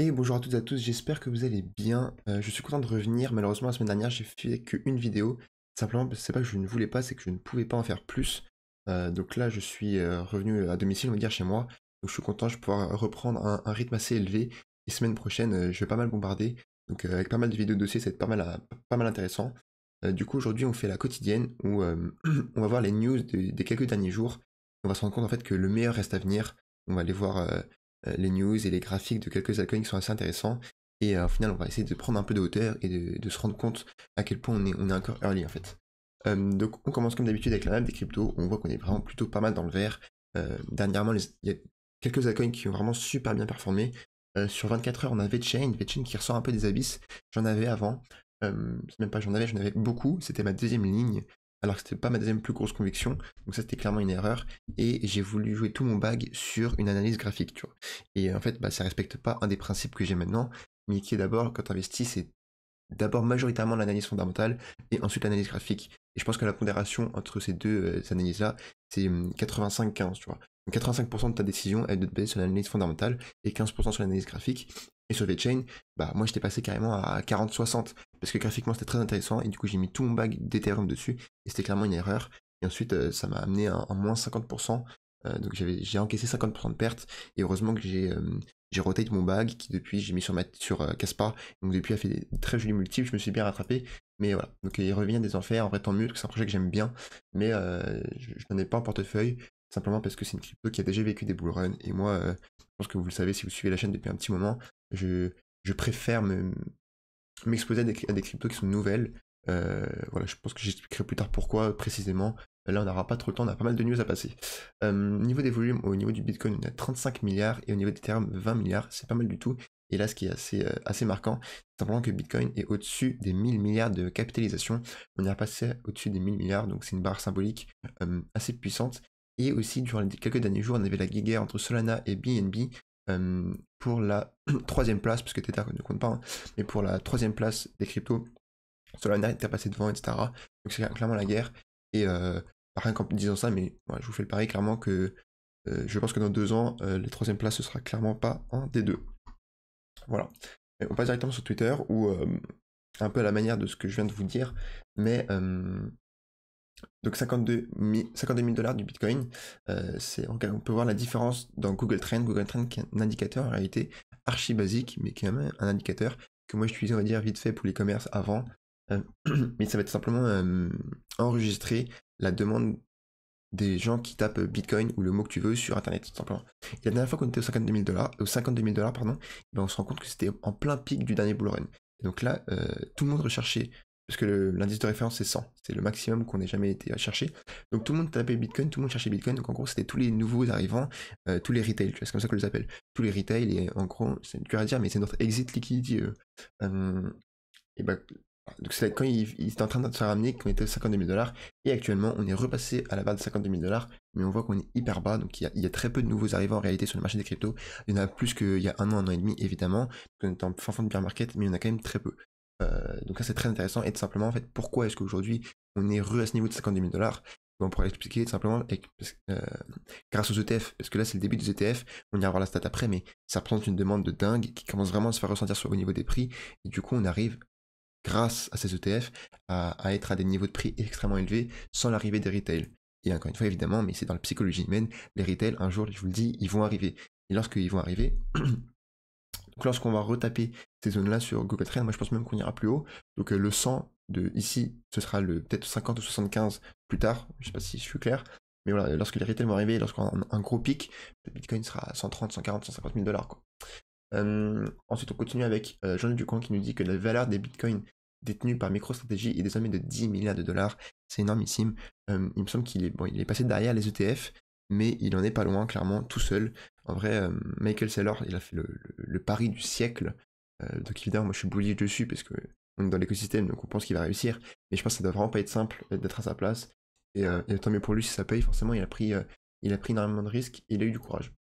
Et bonjour à toutes et à tous, j'espère que vous allez bien. Je suis content de revenir. Malheureusement, la semaine dernière, j'ai fait qu'une vidéo. Simplement, c'est pas que je ne voulais pas, c'est que je ne pouvais pas en faire plus. Donc là, je suis revenu à domicile, on va dire chez moi. Donc je suis content, je vais pouvoir reprendre un rythme assez élevé. Et semaine prochaine, je vais pas mal bombarder. Donc avec pas mal de vidéos dossiers, ça va être pas mal intéressant. Du coup, aujourd'hui, on fait la quotidienne où on va voir les news des quelques derniers jours. On va se rendre compte en fait que le meilleur reste à venir. On va aller voir les news et les graphiques de quelques altcoins qui sont assez intéressants. Et au final, on va essayer de prendre un peu de hauteur et de se rendre compte à quel point on est encore early en fait. Donc on commence comme d'habitude avec la map des cryptos. On voit qu'on est vraiment plutôt pas mal dans le vert. Dernièrement, il y a quelques altcoins qui ont vraiment super bien performé. Sur 24 heures, on a VeChain qui ressort un peu des abysses. J'en avais avant. C'est même pas j'en avais beaucoup. C'était ma deuxième ligne, alors que c'était pas ma deuxième plus grosse conviction. Donc ça, c'était clairement une erreur. Et j'ai voulu jouer tout mon bag sur une analyse graphique, tu vois. Et en fait, bah, ça respecte pas un des principes que j'ai maintenant, mais qui est d'abord, quand tu investis, c'est d'abord majoritairement l'analyse fondamentale et ensuite l'analyse graphique. Et je pense que la pondération entre ces deux analyses-là, c'est 85-15, tu vois. Donc 85% de ta décision, elle doit te baser sur l'analyse fondamentale et 15% sur l'analyse graphique. Et sur VeChain, bah moi j'étais passé carrément à 40-60 parce que graphiquement c'était très intéressant et du coup j'ai mis tout mon bag d'Ethereum dessus et c'était clairement une erreur. Et ensuite ça m'a amené à moins 50%. Donc j'ai encaissé 50% de pertes et heureusement que j'ai rotate mon bag qui depuis j'ai mis sur Caspar, donc depuis a fait des très jolis multiples, je me suis bien rattrapé, mais voilà, donc il revient des enfers, en vrai tant mieux, parce que c'est un projet que j'aime bien, mais je n'en ai pas en portefeuille, simplement parce que c'est une crypto qui a déjà vécu des bull runs, et moi, je pense que vous le savez si vous suivez la chaîne depuis un petit moment, je, je préfère m'exposer à des cryptos qui sont nouvelles. Voilà, je pense que j'expliquerai plus tard pourquoi précisément. Là, on n'aura pas trop le temps, on a pas mal de news à passer. Niveau des volumes, au niveau du Bitcoin, on a 35 milliards et au niveau d'Ethereum, 20 milliards. C'est pas mal du tout. Et là, ce qui est assez marquant, c'est simplement que Bitcoin est au-dessus des 1000 milliards de capitalisation. On est repassé au-dessus des 1000 milliards, donc c'est une barre symbolique assez puissante. Et aussi, durant les quelques derniers jours, on avait la guerre entre Solana et BNB pour la troisième place, parce que Tether ne compte pas, hein, mais pour la troisième place des cryptos, Solana était passé devant, etc. Donc c'est clairement la guerre. Et rien qu'en disant ça, mais ouais, je vous fais le pari clairement que je pense que dans 2 ans, la troisième place, ce sera clairement pas un des deux. Voilà. Et on passe directement sur Twitter, où un peu à la manière de ce que je viens de vous dire, mais donc 52 000 dollars du Bitcoin, on peut voir la différence dans Google Trend. Google Trend qui est un indicateur en réalité archi basique, mais qui est quand même un indicateur que moi j'utilisais on va dire vite fait pour l'e-commerce avant. Euh, mais ça va être simplement enregistrer la demande des gens qui tapent Bitcoin ou le mot que tu veux sur internet, tout simplement. Et la dernière fois qu'on était aux 52 000 dollars, pardon, ben on se rend compte que c'était en plein pic du dernier bull run. Et donc là, tout le monde recherchait, parce que l'indice de référence c'est 100, c'est le maximum qu'on ait jamais été à chercher. Donc tout le monde tapait Bitcoin, tout le monde cherchait Bitcoin, donc en gros c'était tous les nouveaux arrivants, tous les retail, c'est comme ça qu'on les appelle, tous les retail, et en gros, c'est dur à dire, mais c'est notre exit liquidity. Et bah, donc c'est quand il était en train de se ramener, qu'on était à 52 000 dollars, et actuellement on est repassé à la barre de 52 000 dollars, mais on voit qu'on est hyper bas, donc il y a très peu de nouveaux arrivants en réalité sur le marché des cryptos. Il y en a plus qu'il y a un an et demi évidemment, parce qu'on est en fin fond de bear market, mais il y en a quand même très peu. Donc ça c'est très intéressant, et tout simplement en fait pourquoi est-ce qu'aujourd'hui on est à ce niveau de 52 000 dollars. On pourrait l'expliquer tout simplement grâce aux ETF, parce que là c'est le début des ETF, on ira voir la stat après, mais ça représente une demande de dingue qui commence vraiment à se faire ressentir au niveau des prix, et du coup on arrive grâce à ces ETF, à être à des niveaux de prix extrêmement élevés sans l'arrivée des retail. Et encore une fois, évidemment, mais c'est dans la psychologie humaine, les retail, un jour, je vous le dis, ils vont arriver. Et lorsqu'ils vont arriver, donc lorsqu'on va retaper ces zones-là sur Google Trend, moi je pense même qu'on ira plus haut. Donc le 100 de ici, ce sera le peut-être 50 ou 75 plus tard, je sais pas si je suis clair. Mais voilà, lorsque les retail vont arriver, lorsqu'on a un gros pic, le Bitcoin sera à 130, 140, 150 000 dollars. Ensuite, on continue avec Jean-Luc Ducamp qui nous dit que la valeur des bitcoins détenus par MicroStrategy est désormais de 10 milliards de dollars. C'est énormissime. Il me semble il est passé derrière les ETF, mais il en est pas loin, clairement, tout seul. En vrai, Michael Saylor, il a fait le pari du siècle. Donc évidemment, moi je suis bullish dessus parce que on est dans l'écosystème, donc on pense qu'il va réussir. Mais je pense que ça doit vraiment pas être simple d'être à sa place. Et tant mieux pour lui si ça paye. Forcément, il a pris énormément de risques et il a eu du courage.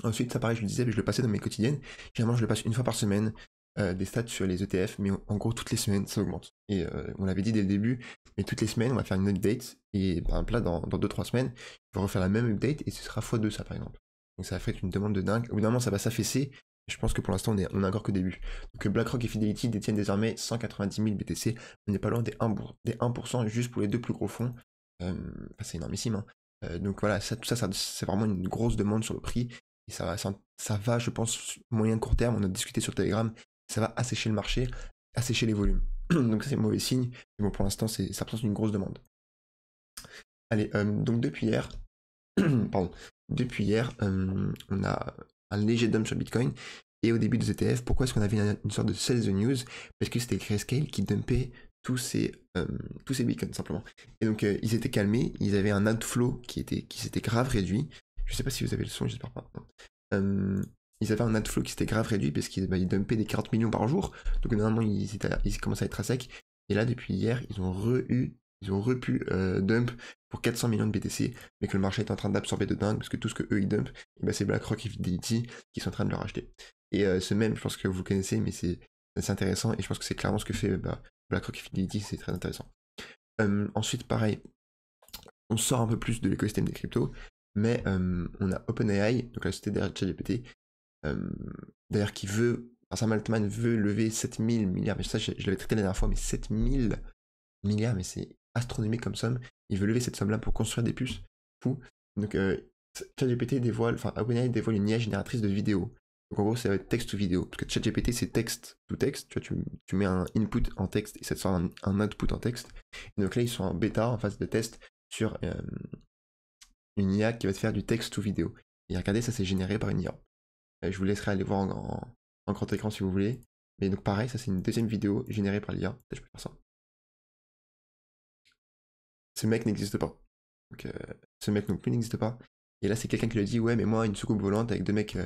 Ensuite, ça pareil, je le disais, mais je le passais dans mes quotidiennes. Généralement, je le passe une fois par semaine, des stats sur les ETF, mais en gros, toutes les semaines, ça augmente. Et on l'avait dit dès le début, mais toutes les semaines, on va faire une update, et par exemple là, dans 2-3 semaines, on va refaire la même update, et ce sera x2 ça, par exemple. Donc ça va faire une demande de dingue. Au bout d'un moment, ça va s'affaisser, Je pense que pour l'instant, on est encore qu'au début. Donc BlackRock et Fidelity détiennent désormais 190 000 BTC. On n'est pas loin des 1% juste pour les deux plus gros fonds. C'est énormissime, hein. Donc voilà, tout ça, c'est vraiment une grosse demande sur le prix. Et ça va, je pense, moyen court terme. On a discuté sur Telegram. Ça va assécher le marché, assécher les volumes. Donc ça, c'est mauvais signe. Mais bon, pour l'instant, ça représente une grosse demande. Allez, donc depuis hier, pardon, depuis hier, on a un léger dump sur Bitcoin. Et au début des ETF, pourquoi est-ce qu'on avait une sorte de sell the news? Parce que c'était Grayscale qui dumpait tous ces bitcoins simplement. Et donc ils étaient calmés, ils avaient un outflow qui s'était grave réduit. Je sais pas si vous avez le son, j'espère pas. Ils avaient un outflow qui s'était grave réduit parce qu'ils dumpaient des 40 millions par jour. Donc normalement ils commençaient à être à sec. Et là depuis hier, ils ont repu dump pour 400 millions de BTC, mais que le marché est en train d'absorber de dingue, parce que tout ce que eux ils dumpent, c'est BlackRock et Fidelity qui sont en train de le racheter. Et ce même, je pense que vous le connaissez, mais c'est intéressant, et je pense que c'est clairement ce que fait BlackRock et Fidelity, c'est très intéressant. Ensuite, pareil, on sort un peu plus de l'écosystème des cryptos, mais on a OpenAI, donc la société derrière ChatGPT, d'ailleurs qui veut, Sam Altman veut lever 7000 milliards, mais ça je l'avais traité la dernière fois, mais 7000 milliards, mais c'est astronomique comme somme. Il veut lever cette somme-là pour construire des puces. Fou. Donc ChatGPT OpenAI dévoile une IA génératrice de vidéos. Donc en gros, ça va être texte ou vidéo. Parce que ChatGPT, c'est texte to texte. Tu vois, tu mets un input en texte et ça te sort un output en texte. Et donc là, ils sont en bêta, en phase de test, sur une IA qui va te faire du texte ou vidéo. Et regardez, ça c'est généré par une IA. Je vous laisserai aller voir en grand écran si vous voulez. Mais donc pareil, ça c'est une deuxième vidéo générée par l'IA. Je peux faire ça. Ce mec n'existe pas. Donc, ce mec non plus n'existe pas. Et là, c'est quelqu'un qui lui dit, ouais, mais moi, une soucoupe volante avec deux mecs,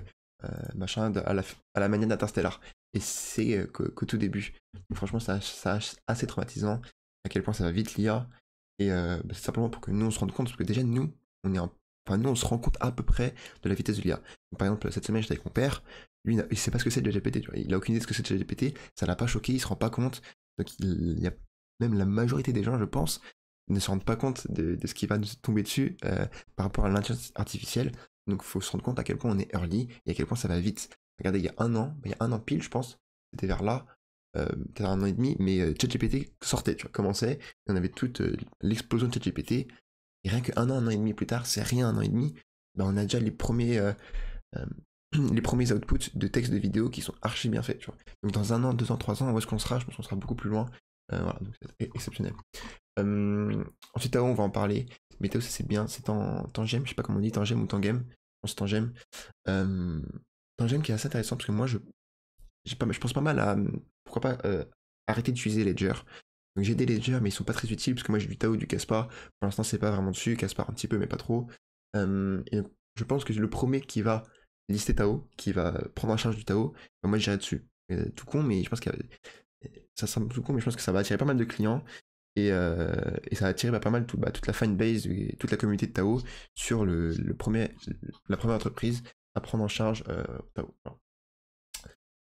machin, à la manière d'Interstellar. Et c'est qu'au tout début. Donc, franchement, c'est assez traumatisant, à quel point ça va vite l'IA. Et c'est simplement pour que nous, on se rende compte, parce que déjà, nous, on se rend compte à peu près de la vitesse de l'IA. Par exemple, cette semaine, j'étais avec mon père, lui, il sait pas ce que c'est de GPT, tu vois. Il a aucune idée de ce que c'est de GPT, ça l'a pas choqué, il se rend pas compte. Donc, il y a même la majorité des gens, je pense, ne se rendent pas compte de ce qui va nous tomber dessus par rapport à l'intelligence artificielle. Donc il faut se rendre compte à quel point on est early et à quel point ça va vite. Regardez, il y a un an pile, je pense, c'était vers là, peut-être un an et demi, mais ChatGPT sortait, tu vois, commençait, et on avait toute l'explosion de ChatGPT, et rien qu'un an et demi plus tard, c'est rien, un an et demi, on a déjà les premiers outputs de textes de vidéos qui sont archi bien faits, tu vois. Donc dans un an, 2 ans, 3 ans, où est-ce qu'on sera? Je pense qu'on sera beaucoup plus loin. Voilà, donc c'est exceptionnel. Ensuite, Tao, on va en parler. Mais Tao, c'est bien, c'est Tangem, je sais pas comment on dit, Tangem ou Tangem. Je pense Tangem. Tangem qui est assez intéressant parce que moi, je pense pas mal à, pourquoi pas, arrêter d'utiliser Ledger. Donc j'ai des Ledger, mais ils sont pas très utiles parce que moi j'ai du Tao, du Caspar. Pour l'instant, c'est pas vraiment dessus. Caspar un petit peu, mais pas trop. Et donc, je pense que le premier qui va lister Tao, qui va prendre en charge du Tao, moi j'irai dessus. Tout con, mais je pense que ça semble tout con, mais je pense que ça va attirer pas mal de clients. Et ça a attiré pas mal toute la fanbase et toute la communauté de Tao sur la première entreprise à prendre en charge Tao. Voilà.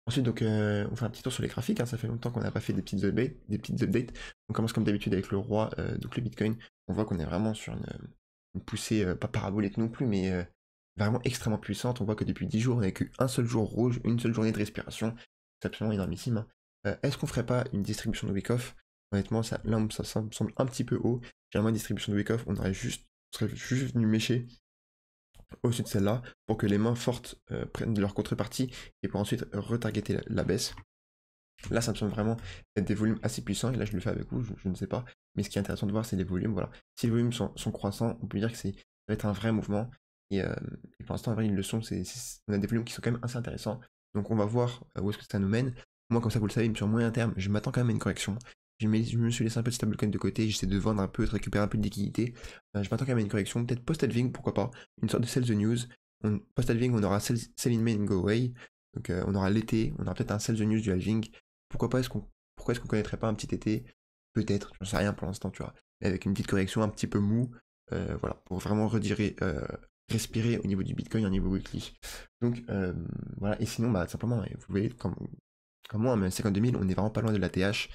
Ensuite, donc, on fait un petit tour sur les graphiques, hein, ça fait longtemps qu'on n'a pas fait des petites updates. On commence comme d'habitude avec le roi, donc le Bitcoin. On voit qu'on est vraiment sur une poussée, pas parabolique non plus, mais vraiment extrêmement puissante. On voit que depuis 10 jours, on n'a qu'un seul jour rouge, une seule journée de respiration. C'est absolument énormissime, hein. Est-ce qu'on ferait pas une distribution de week-off? Honnêtement, là, ça me semble un petit peu haut. Généralement, une distribution de week-off, on serait juste venu mécher au-dessus de celle-là pour que les mains fortes prennent de leur contrepartie et pour ensuite retargeter la baisse. Là, ça me semble vraiment être des volumes assez puissants, et là, je le fais avec vous, je ne sais pas. Mais ce qui est intéressant de voir, c'est les volumes. Voilà. Si les volumes sont croissants, on peut dire que ça va être un vrai mouvement. Et pour l'instant, en vrai, ils le sont. On a des volumes qui sont quand même assez intéressants. Donc, on va voir où est-ce que ça nous mène. Moi, comme ça, vous le savez, sur moyen terme, je m'attends quand même à une correction. Je me suis laissé un peu de stablecoin de côté, j'essaie de vendre un peu, de récupérer un peu de liquidité. Je m'attends quand même à une correction, peut-être post-halving, pourquoi pas. Une sorte de sell the news. Post-halving, on aura sell in May and go away. Donc on aura l'été, on aura peut-être un sell the news du halving. Pourquoi est-ce qu'on connaîtrait pas un petit été? Peut-être, j'en sais rien pour l'instant, tu vois. Mais avec une petite correction un petit peu mou, voilà, pour vraiment respirer au niveau du Bitcoin, au niveau weekly. Donc voilà, et sinon, simplement, vous voyez, comme moi, mais 52 000, on est vraiment pas loin de la TH.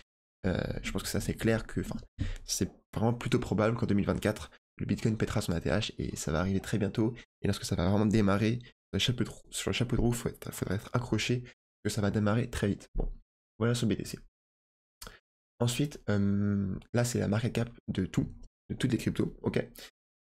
Je pense que ça c'est clair que c'est vraiment plutôt probable qu'en 2024 le Bitcoin pètera son ATH et ça va arriver très bientôt, et lorsque ça va vraiment démarrer, sur le chapeau de roue, faudrait être accroché, que ça va démarrer très vite. Bon, voilà sur BTC. Ensuite, là c'est la market cap de toutes les cryptos, ok.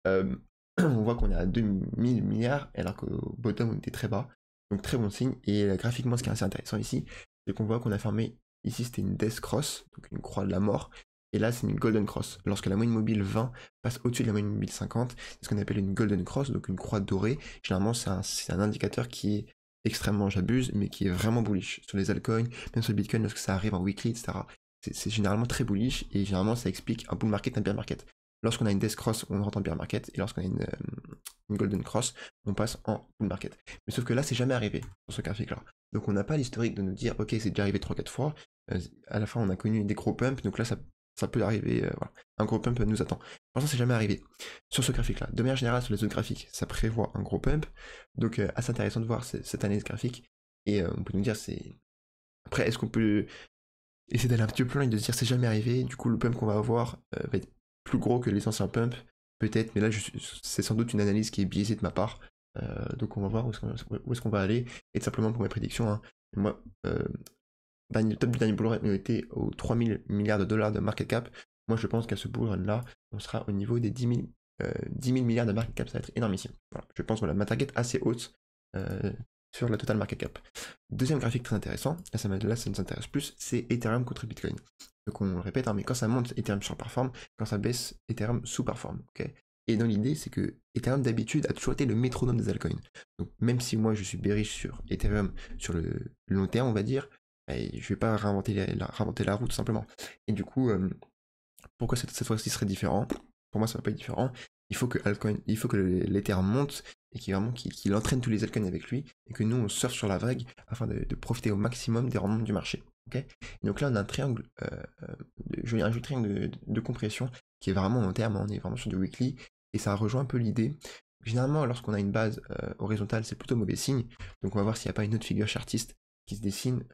Euh, on voit qu'on est à 2000 milliards, alors qu'au bottom on était très bas, donc très bon signe. Et graphiquement, ce qui est assez intéressant ici, c'est qu'on voit qu'on a formé, ici c'était une Death Cross, donc une croix de la mort, et là c'est une Golden Cross. Lorsque la moyenne mobile 20 passe au-dessus de la moyenne mobile 50, c'est ce qu'on appelle une Golden Cross, donc une croix dorée. Généralement c'est un indicateur qui est extrêmement, j'abuse, mais qui est vraiment bullish sur les altcoins, même sur le Bitcoin lorsque ça arrive en weekly, etc. C'est généralement très bullish, et généralement ça explique un bull market, un bear market. Lorsqu'on a une Death Cross, on rentre en bear market, et lorsqu'on a une Golden Cross, on passe en bull market. Mais sauf que là, c'est jamais arrivé sur ce graphique-là. Donc on n'a pas l'historique de nous dire, ok, c'est déjà arrivé 3-4 fois. À la fin, on a connu des gros pumps, donc là, ça peut arriver. Voilà. Un gros pump nous attend. Pour l'instant, c'est jamais arrivé sur ce graphique-là. De manière générale, sur les autres graphiques, ça prévoit un gros pump. Donc assez intéressant de voir cette analyse graphique. Et on peut nous dire, c'est. Après, est-ce qu'on peut essayer d'aller un petit peu plus loin et de se dire, c'est jamais arrivé, du coup, le pump qu'on va avoir va être plus gros que les anciens pumps, peut-être, mais là c'est sans doute une analyse qui est biaisée de ma part. Donc on va voir où est-ce qu'on va aller. Et tout simplement pour mes prédictions, hein, moi, le top du dernier bull run était aux 3000 milliards de dollars de market cap. Moi je pense qu'à ce bull run là, on sera au niveau des 10 000 milliards de market cap, ça va être énormissime. Voilà, je pense, voilà, ma target assez haute sur la total market cap. Deuxième graphique très intéressant, là ça nous intéresse plus, c'est Ethereum contre Bitcoin. Donc on le répète, hein, mais quand ça monte, Ethereum surperforme, quand ça baisse, Ethereum sous-performe. Okay, et dans l'idée, c'est que Ethereum d'habitude a toujours été le métronome des altcoins. Donc même si moi je suis bearish sur Ethereum sur le long terme, on va dire, je vais pas réinventer la roue tout simplement. Et du coup, pourquoi cette fois-ci serait différent? Pour moi, ça va pas être différent. Il faut que l'Ethereum monte et qu'il entraîne tous les altcoins avec lui et que nous on surfe sur la vague afin de profiter au maximum des rendements du marché. Okay, et donc là, on a un triangle, un joli triangle de compression qui est vraiment long terme. On est vraiment sur du weekly et ça rejoint un peu l'idée. Généralement, lorsqu'on a une base horizontale, c'est plutôt mauvais signe. Donc on va voir s'il n'y a pas une autre figure chartiste qui se dessine.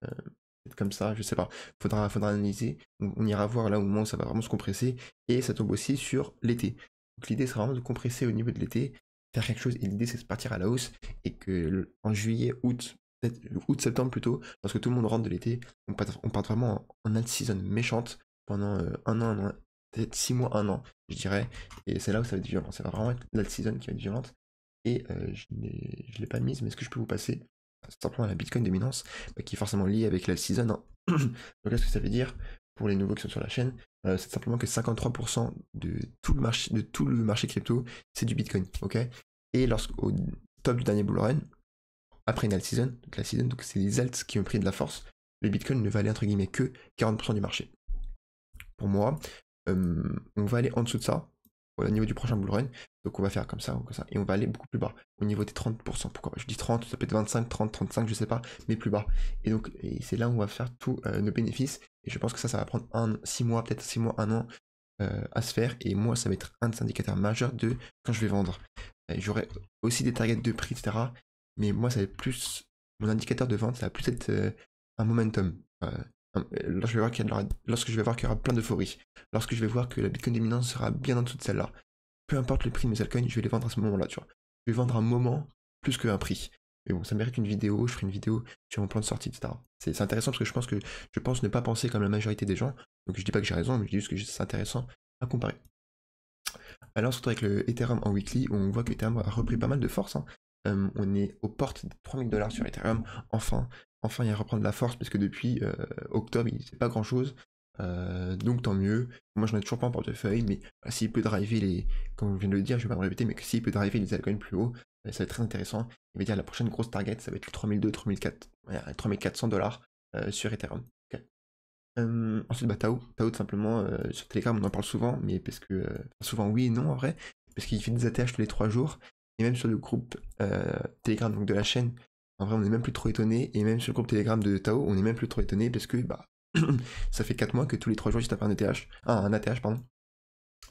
Comme ça, je sais pas, faudra analyser, on ira voir là au moment où ça va vraiment se compresser, et ça tombe aussi sur l'été. Donc l'idée c'est vraiment de compresser au niveau de l'été, faire quelque chose, et l'idée c'est de partir à la hausse, et que en juillet, août, peut-être août-septembre plutôt, lorsque tout le monde rentre de l'été, on part vraiment en alt-season méchante pendant un an, peut-être 6 mois, un an, je dirais, et c'est là où ça va être violent, ça va vraiment être l'alt-season qui va être violente, et je l'ai pas mise, mais est-ce que je peux vous passer simplement la Bitcoin dominance, qui est forcément liée avec la season. Hein. Donc là, ce que ça veut dire, pour les nouveaux qui sont sur la chaîne, c'est simplement que 53% de tout le marché crypto, c'est du Bitcoin, ok. Et lorsqu'au top du dernier bull run, après une alt season, donc la season, donc c'est les alts qui ont pris de la force, le Bitcoin ne valait entre guillemets que 40% du marché. Pour moi, on va aller en dessous de ça, au niveau du prochain bull run. Donc on va faire comme ça, et on va aller beaucoup plus bas, au niveau des 30%. Pourquoi je dis 30, ça peut être 25, 30, 35, je sais pas, mais plus bas. Et donc c'est là où on va faire tous nos bénéfices. Et je pense que ça va prendre 6 mois, peut-être 6 mois, 1 an à se faire. Et moi, ça va être un des indicateurs majeurs de quand je vais vendre. J'aurai aussi des targets de prix, etc. Mais moi, ça va être plus, mon indicateur de vente, ça va plus être un momentum. Lorsque je vais voir qu'il y aura plein d'euphorie, lorsque je vais voir que la Bitcoin dominance sera bien en dessous de celle-là, peu importe le prix de mes altcoins, je vais les vendre à ce moment-là, tu vois. Je vais vendre un moment plus qu'un prix. Mais bon, ça mérite une vidéo, je ferai une vidéo sur mon plan de sortie, etc. C'est intéressant parce que je pense ne pas penser comme la majorité des gens. Donc je dis pas que j'ai raison, mais je dis juste que c'est intéressant à comparer. Alors on se retrouve avec le Ethereum en weekly où on voit que Ethereum a repris pas mal de force. Hein. On est aux portes des 3000 $ sur Ethereum. Enfin, il reprend de la force parce que depuis octobre, il ne fait pas grand chose. Donc tant mieux. Moi j'en ai toujours pas en portefeuille, mais s'il peut driver comme je viens de le dire, je vais pas me répéter, mais que s'il peut driver les altcoins plus haut, ça va être très intéressant. Il va dire la prochaine grosse target, ça va être le 3200, 3400 $ sur Ethereum. Okay. Ensuite, Tao tout simplement, sur Telegram on en parle souvent, mais parce que, souvent oui et non en vrai, parce qu'il fait des ATH tous les 3 jours, et même sur le groupe Telegram donc de la chaîne, en vrai on est même plus trop étonné, et même sur le groupe Telegram de Tao, on est même plus trop étonné, parce que ça fait 4 mois que tous les 3 jours il se tape un ATH, pardon.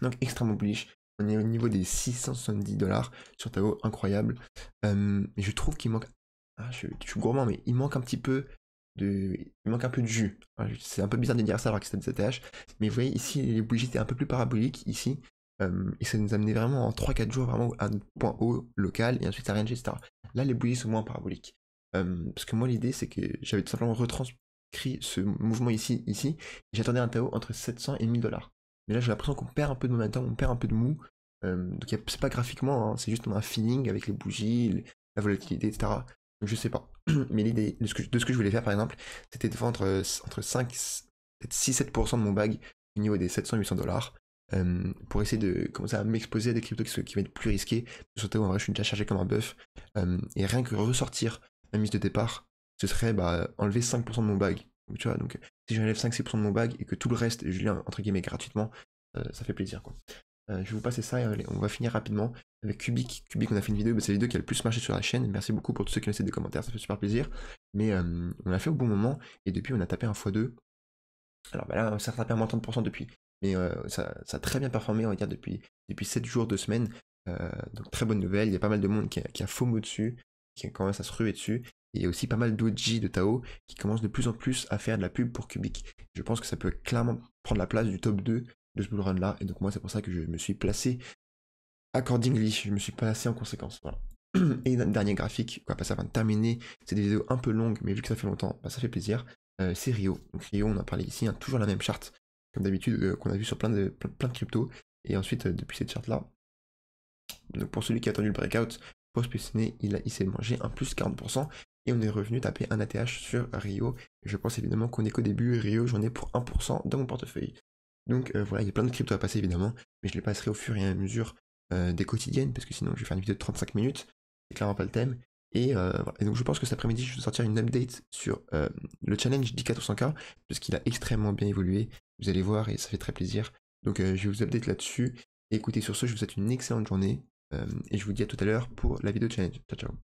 Donc extrêmement bullish. On est au niveau des 670 $ sur Tao, incroyable. Mais je trouve qu'il manque. Je suis gourmand, mais il manque un petit peu il manque un peu de jus. C'est un peu bizarre de dire ça alors que c'est des ATH. Mais vous voyez ici les bougies étaient un peu plus paraboliques ici. Et ça nous a amené vraiment en 3-4 jours vraiment à un point haut local et ensuite à range, etc. Là, les bougies sont moins paraboliques. Parce que moi, l'idée, c'est que j'avais tout simplement retranscrit ce mouvement ici, et j'attendais un Tao entre 700 et 1000 $. Mais là, j'ai l'impression qu'on perd un peu de momentum, on perd un peu de mou. Donc, c'est pas graphiquement, hein, c'est juste un feeling avec les bougies, la volatilité, etc. Donc, je sais pas. Mais l'idée de ce que je voulais faire, par exemple, c'était de vendre entre 5, peut-être 6-7% de mon bag au niveau des 700-800 $. Pour essayer de commencer à m'exposer à des cryptos qui vont être plus risqués. Surtout en vrai, je suis déjà chargé comme un bœuf. Et rien que ressortir ma mise de départ, ce serait enlever 5% de mon bag. Donc, tu vois, donc si j'enlève 5-6% de mon bag et que tout le reste, je l'ai entre guillemets gratuitement, ça fait plaisir quoi. Je vais vous passer ça et allez, on va finir rapidement avec Cubic. Cubic, on a fait une vidéo, c'est la vidéo qui a le plus marché sur la chaîne. Merci beaucoup pour tous ceux qui ont laissé des commentaires, ça fait super plaisir. Mais on l'a fait au bon moment et depuis on a tapé un x2. Alors là, ça a tapé à moins 30% depuis. Mais ça a très bien performé, on va dire, depuis 7 jours, 2 semaines. Donc très bonne nouvelle, il y a pas mal de monde qui a FOMO dessus, qui commence à se ruer dessus. Et il y a aussi pas mal d'OG de Tao qui commencent de plus en plus à faire de la pub pour Cubic. Je pense que ça peut clairement prendre la place du top 2 de ce bullrun là. Et donc moi c'est pour ça que je me suis placé accordingly, je me suis placé en conséquence. Voilà. Et dernier graphique, on va passer avant de terminer. C'est des vidéos un peu longues, mais vu que ça fait longtemps, ça fait plaisir. C'est Rio. Donc Rio, on en parlait ici, hein, toujours la même charte, comme d'habitude, qu'on a vu sur plein de cryptos. Et ensuite, depuis cette charte-là, donc pour celui qui a attendu le breakout, post-positionné, il s'est mangé un plus 40%. Et on est revenu taper un ATH sur Rio. Je pense évidemment qu'on est qu'au début. Rio, j'en ai pour 1% dans mon portefeuille. Donc voilà, il y a plein de cryptos à passer évidemment, mais je les passerai au fur et à mesure des quotidiennes, parce que sinon je vais faire une vidéo de 35 minutes, c'est clairement pas le thème. Et, voilà. Et donc je pense que cet après-midi je vais sortir une update sur le challenge 10K300K, parce qu'il a extrêmement bien évolué, vous allez voir et ça fait très plaisir. Donc je vais vous update là-dessus. Et écoutez, sur ce, je vous souhaite une excellente journée, et je vous dis à tout à l'heure pour la vidéo challenge. Ciao ciao.